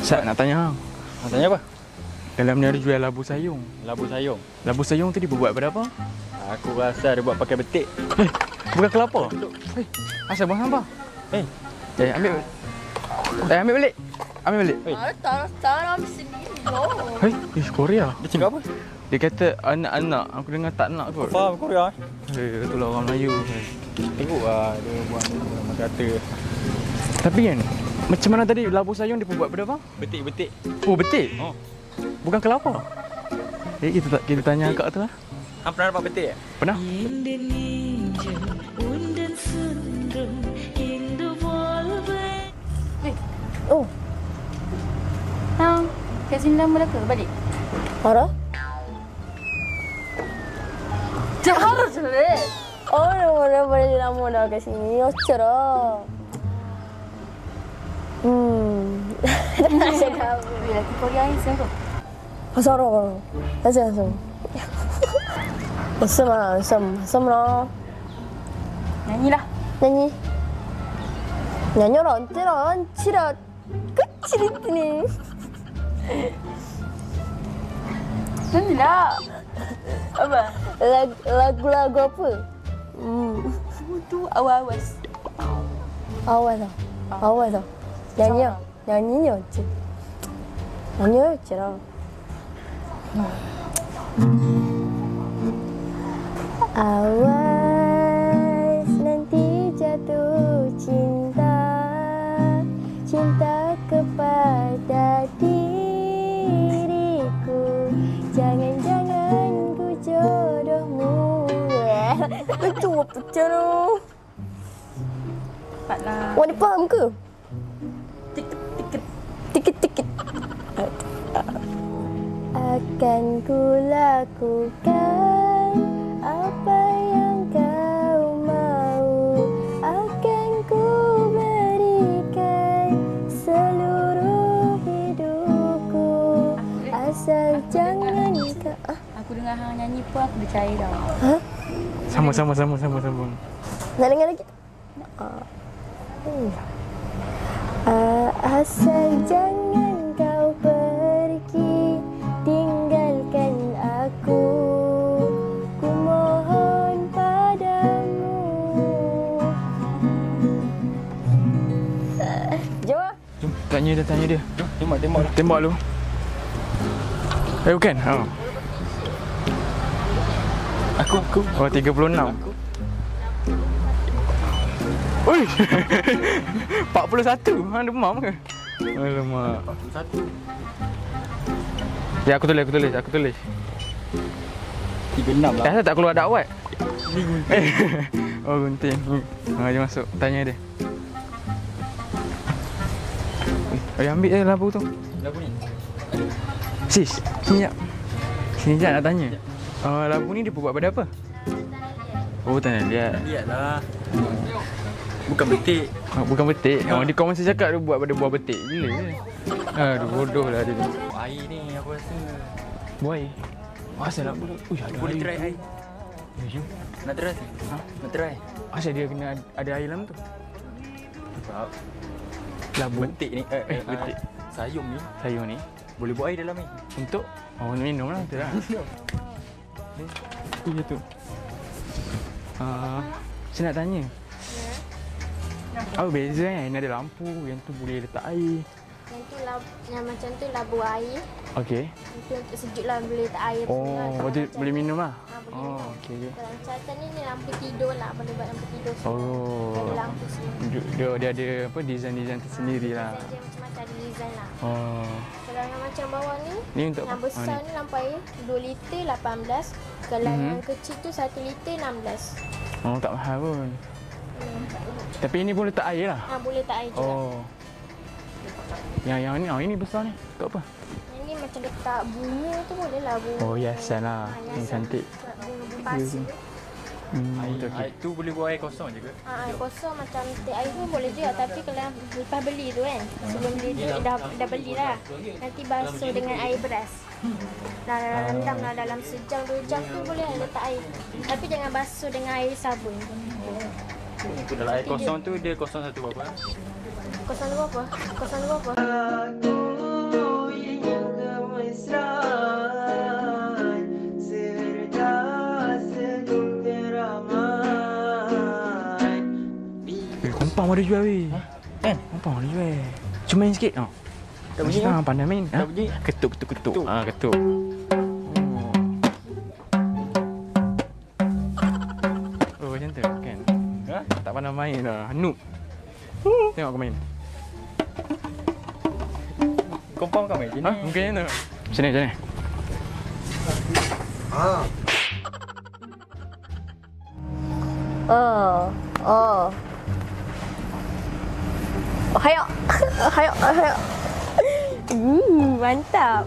Sat nak tanya hang. Nak tanya apa? Dalam ni ada jual labu sayung. Labu sayung. Labu sayung tu dibuat pada apa? Aku rasa dia buat pakai betik. Bukan kelapa. Asal buang sampah. Ambil. Ambil balik. Ambil balik. Tak ambil sendiri loh. Korea. Dia cakap apa? Dia kata anak-anak. Aku dengar tak nak kot. Faham Korea. Itulah orang Melayu. Tengoklah dia buat orang kata. Tapi kan, macam mana tadi labu sayung dibuat pada apa? Betik-betik. Oh, betik. Oh. Bukan kelapa. Kita tanya akak tu lah. Hang pernah dapat betik tak? Pernah? Oh. Kat sini lama dah ke? Balik? Ada? Jangan jerit. Oh, dah balik lama dah kat sini. Ocor lah. Tak cakap apa. Lelaki Korea ni siapa? Asal orang. Asal. Asam lah. Nyanyilah. Nyanyi orang cirat. Kecil itu ni. Nyanyilah. Apa? Lagu-lagu apa? Tu awas. Awas tau. Nyanyi je. Nyanyi je lah. Awas nanti jatuh cinta kepada diriku. Jangan ku jodohmu. Itu apa cara? Cepatlah. Awak ni faham ke? Tikit. Akan ku lakukan apa yang kau mau. Akan ku berikan seluruh hidupku. Asal jangan kau. Aku dengar hang nyanyi pun aku percaya dah. Hah? Sama. Nak dengar lagi? Asal jangan kau pergi, tinggalkan aku. Ku mohon padamu. Jom. Jom, tanya dia. Tembak. Tembak lu. Bukan? Aku. Oh, 36. Ui. 41. Hang demam ke? Alamak. 41. Ya, aku tulis. 36 lah. Dah tak keluar dakwat. Ni gunting. Oh, gunting. Jom masuk. Tanya dia. Ambil je labu tu. Lagu ni. Sis, sini jap nak tanya. Labu ni dia buat pada apa? Oh, tanah liat. Lihatlah. Bukan betik. Bukan betik. Dia kau masih cakap dia buat pada buah betik. Gila je. Aduh, bodoh lah dia ni. Air ni aku rasa. Buai. Asal labu tu? Ada Boleh air. try air. Jom. Nak try? Nak try? Asal dia kena ada air dalam tu? Sebab Labu. betik ni. Betik. Sayung ni. Sayur ni. Boleh buat air dalam ni. Untuk? Minum lah. Betul lah. Ya tu. Saya nak tanya. Apa beza kan? Ini ada lampu, yang tu boleh letak air. Yang tu yang macam tu labu air. Okey. Itu untuk sejuk lah, boleh letak air. Boleh minum lah? Boleh. Okey. Kalau macam ni lampu tidur lah, boleh buat lampu tidur. Ada lampu sini. Dia ada apa design tersendiri lah. Dia macam-macam ada design lah. Kalau yang macam bawah ni, Ni untuk yang apa? besar ni lampu air 2 liter 18. Kalau yang kecil tu 1 liter 16. Tak mahal pun. Tapi ini boleh letak air lah? Boleh tak air juga. Yang ni, ini besar ni. Untuk apa? Yang ni macam letak bunga tu boleh lah. Bunga. Oh, hiasan lah. Ini cantik. Bunga pasir. Air tu boleh buat air kosong je ke? Air kosong macam teh air pun boleh juga. Tapi kalau yang lepas beli tu kan, sebelum beli tu dah beli lah. Nanti basuh dengan air beras. Rendam lah dalam sejam 2 jam tu boleh letak air. Tapi jangan basuh dengan air sabun. Dalam air kosong tu dia kosong satu berapa? Kosan lu apa? Kosan lu apa? Kompang ada jual weh. Kan? Kompang ada jual. Cuma main sikit. Tak bunyi Macam pandai main. Tak bunyi. Ketuk. Ketuk. Ketuk. Oh, macam tu kan. Ha? Tak pandai main dah. Noob. Tengok aku main. Kompang kau main je ni. Ha? Mungkin macam tu. Macam ni. Oh. Hayo. Mantap.